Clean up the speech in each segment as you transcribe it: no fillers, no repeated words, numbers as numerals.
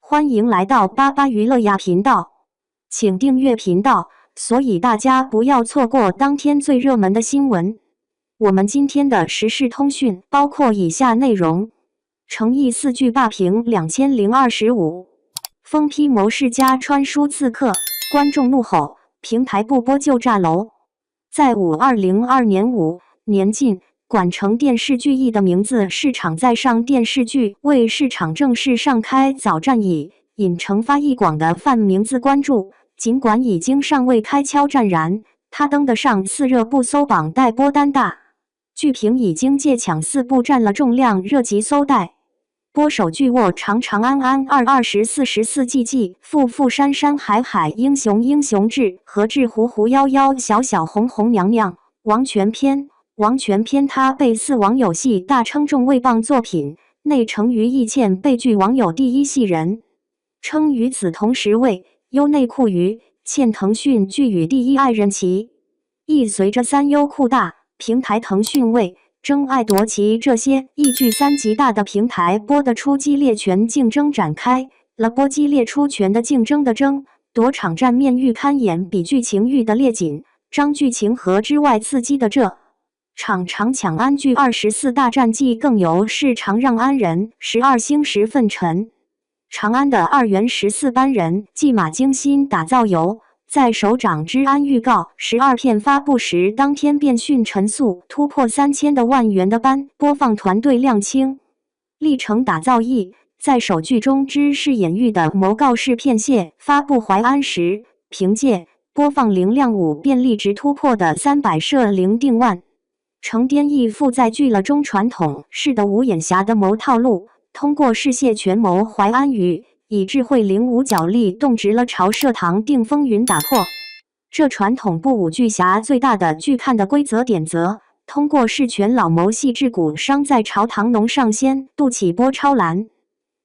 欢迎来到巴巴娱乐呀频道，请订阅频道，所以大家不要错过当天最热门的新闻。我们今天的时事通讯包括以下内容：诚意4剧霸屏2025，疯批谋世家穿书刺客，观众怒吼，平台不播就炸楼。在2022年5年进。管成电视剧艺的名字市场在上电视剧为市场正式上开早战役，引成发一广的泛名字关注。尽管已经尚未开敲战燃，他登得上4热部搜榜待播单大，剧评已经借抢4部占了重量热级搜带。播首剧卧长长安安22414富富山山海海英雄英雄志和志狐狐夭夭小小红红娘娘王权篇。王权篇他被4网友系大称重未棒作品，内成于易倩被剧网友第一系人，称与此同时为优内裤于倩腾讯剧与第一爱人其亦随着3优酷大平台腾讯为争爱夺旗这些易剧3级大的平台播得出激烈权竞争展开了播激烈出权的竞争的争夺场战面欲堪言比剧情欲的烈紧张剧情和之外刺激的这场长抢安剧24大战绩更由市场让安人12星10分沉。长安的2元14班人继马精心打造由在首长之安预告12片发布时当天便迅陈速突破3000的万元的班播放团队亮清历程打造役在首剧中之饰演狱的谋告示片谢发布淮安时凭借播放零量5便立直突破的300摄零定万。程颠亦复在剧了中传统式的无眼侠的谋套路，通过视谢权谋淮安于以智慧零五角力动直了朝社堂定风云打破这传统不武剧侠最大的剧看的规则点则，通过视权老谋细致骨伤在朝堂农上仙度起波超蓝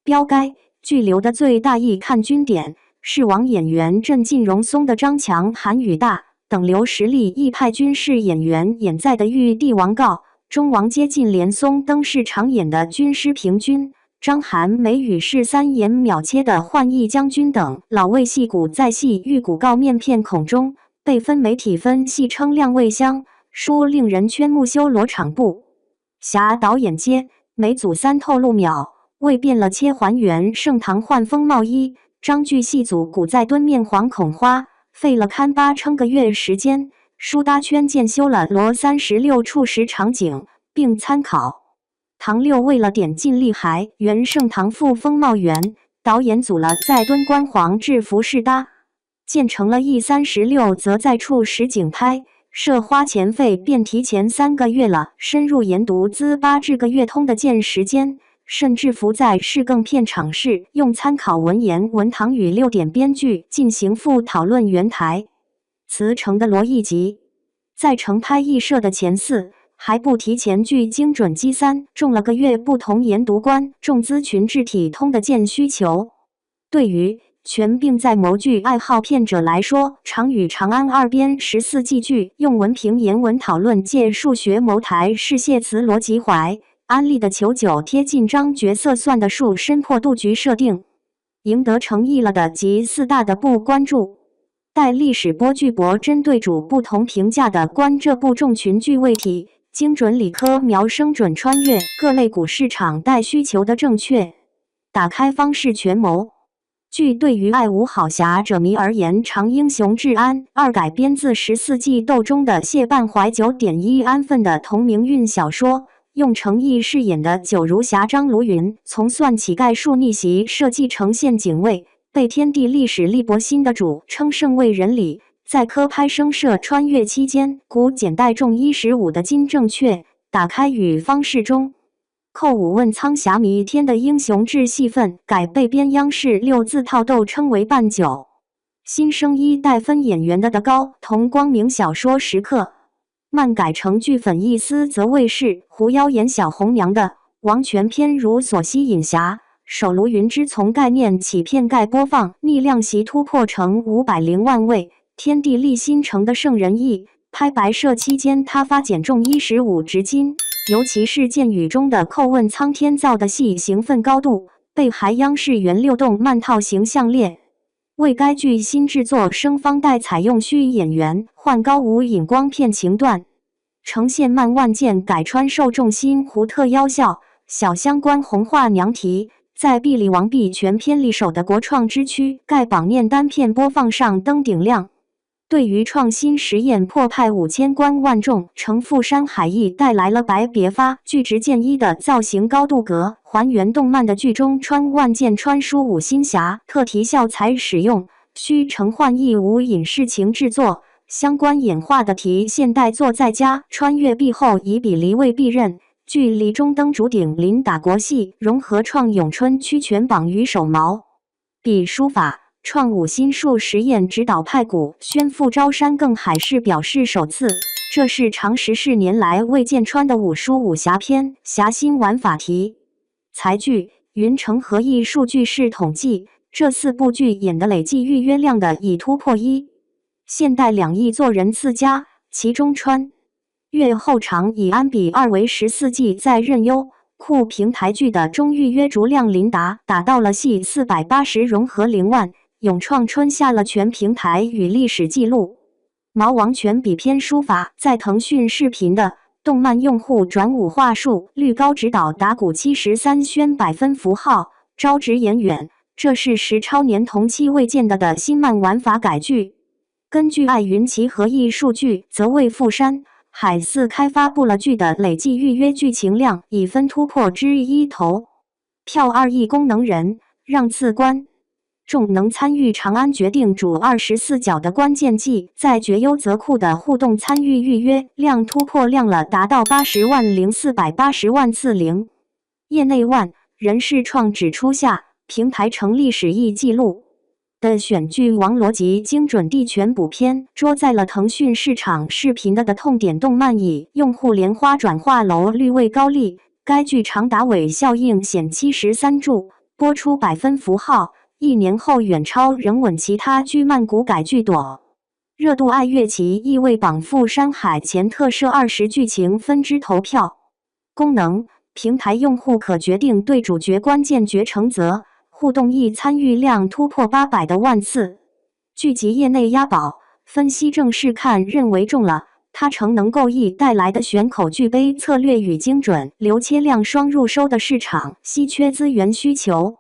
标该剧流的最大意看均点是往演员郑晋荣松的张强韩宇大等流实力亦派军事演员演在的玉帝王告中王接近连松登市常演的军师平均张韩梅与是3眼秒切的幻义将军等老魏戏骨在戏玉骨告面片孔中被分媒体分戏称亮魏香说令人圈目修罗场部侠导演接每组3透露秒为变了切还原盛唐换风貌衣张剧戏组古在蹲面惶恐花费了堪8称个月时间，书搭圈建修了罗36处实场景，并参考唐六为了点进厉害原盛唐复风貌园，导演组了在敦关皇制服饰搭，建成了E36则在处实景拍，设花钱费便提前3个月了，深入研读资8至个月通的建时间。甚至伏在试更片场试用参考文言文堂与6点编剧进行复讨论原台词成的罗艺集，在成拍艺社的前4还不提前据精准积3中了个月不同研读官重资群制体通的建需求。对于全并在谋剧爱好片者来说，常与长安2编14季剧用文评言文讨论借数学谋台是谢词逻辑怀安利的求九贴近章角色算的数深破杜局设定，赢得诚意了的及4大的不关注。待历史播剧博针对主不同评价的关这部重群剧为题，精准理科描生准穿越各类股市场待需求的正确打开方式权谋。剧对于爱无好侠者迷而言，长英雄治安2改编自14季斗中的谢半怀9.1安分的同名韵小说。用诚意饰演的九如侠张如云，从算乞丐术逆袭设计成陷警卫，被天地历史力博心的主称圣卫人里，在科拍声社穿越期间，古简带重15的金正确打开与方式中，寇武问苍侠弥天的英雄志戏份改被编央视6字套斗称为半九，新生1代分演员的高同光明小说时刻。漫改成剧粉一丝则为是狐妖演小红娘的王权篇如所吸引侠手卢云之从概念起片盖播放逆量席突破成500万位天地立新城的圣人意拍白社期间他发减重15直斤尤其是剑雨中的叩问苍天造的戏行分高度被海央视原六动漫套形象列。为该剧新制作声方代采用虚演员换高无影光片情段，呈现漫万剑改穿受众心胡特妖笑小相关红化娘题，在碧里王币全篇力手的国创之躯盖榜面单片播放上登顶亮。对于创新实验破派5000观万众乘富山海翼带来了白别发巨直剑一的造型高度格，还原动漫的剧中穿万剑穿书五星侠特题效材使用，需成换义无影视情制作，相关演化的题现代作在家穿越壁后以比离位避刃，距离中登主顶临打国戏融合创咏春屈拳绑于手毛笔书法。创五心术实验指导派谷宣赴招山更海市表示首次，这是长14年来未见穿的武书武侠片侠心玩法题材剧。云城合艺数据是统计，这4部剧演的累计预约量的已突破1现代2亿做人次加，其中穿越后场以安比2为14季在任优酷平台剧的中预约逐量临达到了系480融合0万。咏创春下了全平台与历史记录。毛王权比篇书法在腾讯视频的动漫用户转5话术率高，指导打鼓73宣百分符号，招直言远，这是10超年同期未见的新漫玩法改剧。根据爱云奇合艺数据，则为富山海4开发布了剧的累计预约剧情量已分突破之1投票2亿功能人，让次观众能参与长安决定主24角的关键季，在绝优则酷的互动参与预约量突破量了，达到80万0480万次零。业内万人视创指出下，平台成历史一纪录的选剧王逻辑精准地全补篇，捉在了腾讯市场视频的痛点动漫以用户莲花转化楼率位高利，该剧长达尾效应显73注，播出百分符号。1年后远超仍稳其他居曼谷改剧朵。热度爱乐奇亦为绑富山海前特设20剧情分支投票功能，平台用户可决定对主角关键决成则，互动亦参与量突破800万次。剧集业内押宝，分析正式看认为中了，它诚能够意带来的选口具备策略与精准流切量双入收的市场稀缺资源需求。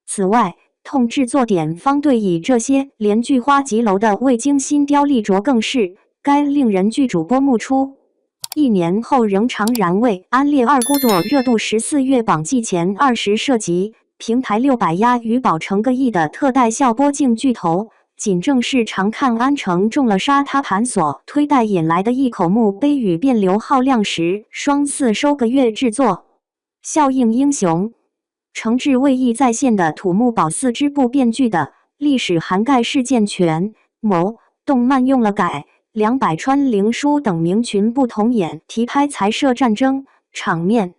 此外，痛制作点方对以这些连剧花极楼的未经新雕立着更是，该令人剧主播目出1年后仍常然为安列二孤朵热度14月榜季前20涉及平台600压与宝成个亿的特待效播镜巨头，仅正是常看安城中了杀他盘所推带引来的一口墓碑与变流耗量时双4收个月制作效应英雄。诚挚为意在线的土木堡4支部编剧的历史涵盖事件全谋动漫用了改200川灵书等名群不同演题拍才设战争场面，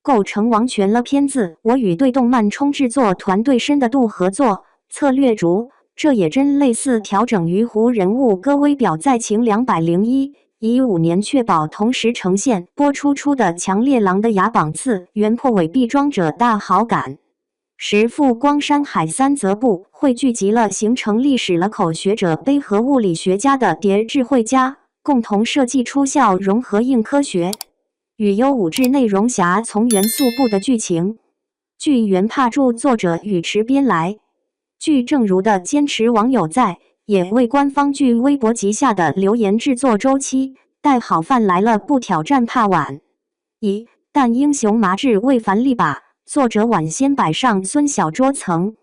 构成王权了片子。我与对动漫冲制作团队深的度合作策略逐，这也真类似调整鱼湖人物歌微表在情201。以5年确保同时呈现播出出的强烈狼的牙榜次原破伪必装者大好感。时富光山海3则部汇聚集了形成历史了口学者杯和物理学家的叠智慧家，共同设计出效融合硬科学与优5制内容侠从元素部的剧情。据原帕著作者与持编来，据正如的坚持网友在也为官方剧微博旗下的留言制作周期带好饭来了，不挑战怕晚但英雄麻志为凡力把作者晚先摆上孙小桌曾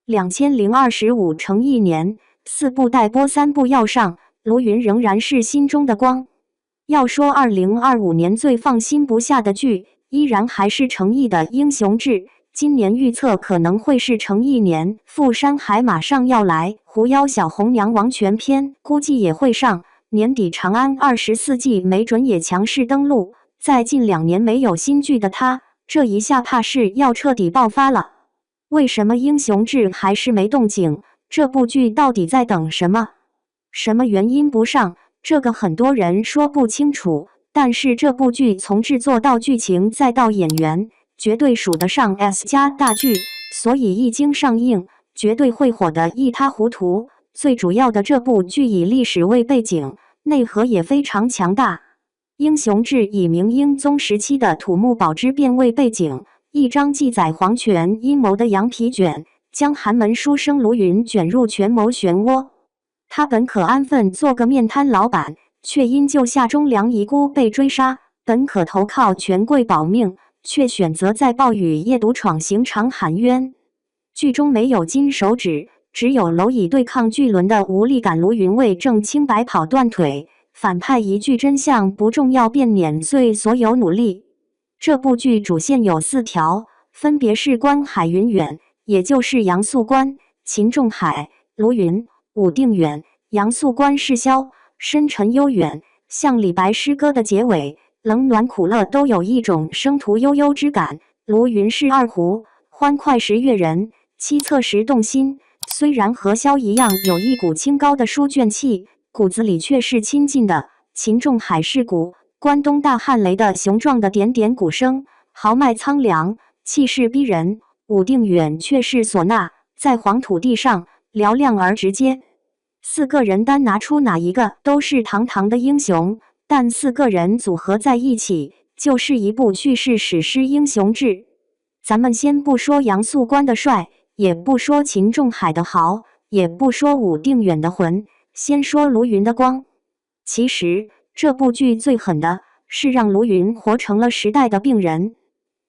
2025乘1年4部待播3部要上，卢云仍然是心中的光。要说2025年最放心不下的剧，依然还是诚意的英雄志。今年预测可能会是成1年，富山海马上要来，狐妖小红娘王权篇估计也会上，年底长安24季没准也强势登陆。在近2年没有新剧的他，这一下怕是要彻底爆发了。为什么英雄志还是没动静？这部剧到底在等什么？什么原因不上？这个很多人说不清楚，但是这部剧从制作到剧情再到演员，绝对数得上 S 加大剧，所以一经上映，绝对会火得一塌糊涂。最主要的，这部剧以历史为背景，内核也非常强大。英雄志以明英宗时期的土木堡之变为背景，一张记载皇权阴谋的羊皮卷，将寒门书生卢云卷入权谋漩涡。他本可安分做个面摊老板，却因救下忠良遗孤被追杀；本可投靠权贵保命，却选择在暴雨夜独闯刑场喊冤。剧中没有金手指，只有蝼蚁对抗巨轮的无力感。卢云为证清白跑断腿，反派一句真相不重要便碾碎所有努力。这部剧主线有4条，分别是关海云远，也就是杨素官、秦仲海、卢云、武定远。杨素官是萧，深沉悠远，像李白诗歌的结尾，冷暖苦乐都有一种生途悠悠之感。卢云是二胡，欢快时悦人，凄恻时动心。虽然和萧一样有一股清高的书卷气，骨子里却是亲近的。秦仲海是鼓，关东大汉雷的雄壮的点点鼓声，豪迈苍凉，气势逼人。武定远却是唢呐，在黄土地上嘹亮而直接。4个人单拿出哪一个都是堂堂的英雄，但4个人组合在一起，就是一部叙事史诗英雄志。咱们先不说杨素官的帅，也不说秦仲海的豪，也不说武定远的浑，先说卢云的光。其实这部剧最狠的是让卢云活成了时代的病人。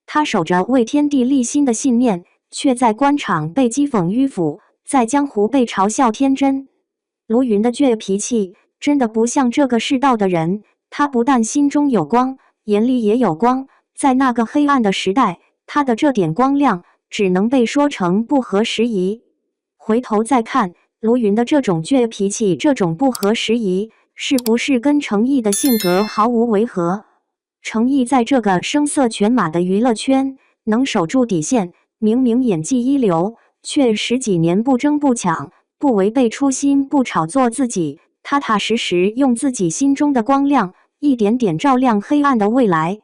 他守着为天地立心的信念，却在官场被讥讽迂腐，在江湖被嘲笑天真。卢云的倔脾气真的不像这个世道的人，他不但心中有光，眼里也有光。在那个黑暗的时代，他的这点光亮只能被说成不合时宜。回头再看卢云的这种倔脾气，这种不合时宜，是不是跟程毅的性格毫无违和？程毅在这个声色犬马的娱乐圈能守住底线，明明演技一流，却10几年不争不抢，不违背初心，不炒作自己，踏踏实实用自己心中的光亮，一点点照亮黑暗的未来。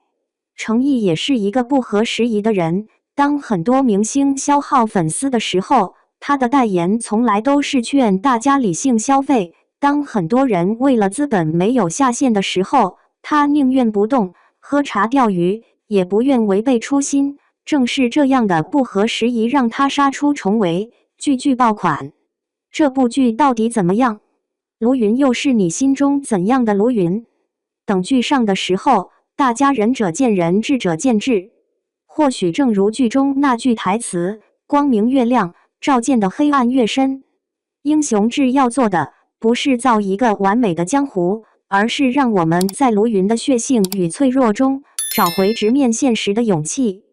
程毅也是一个不合时宜的人，当很多明星消耗粉丝的时候，他的代言从来都是劝大家理性消费；当很多人为了资本没有下限的时候，他宁愿不动，喝茶钓鱼，也不愿违背初心。正是这样的不合时宜，让他杀出重围，句句爆款。这部剧到底怎么样？卢云又是你心中怎样的卢云？等剧上的时候，大家仁者见仁，智者见智。或许正如剧中那句台词：光明越亮，照见的黑暗越深。英雄志要做的不是造一个完美的江湖，而是让我们在卢云的血性与脆弱中找回直面现实的勇气。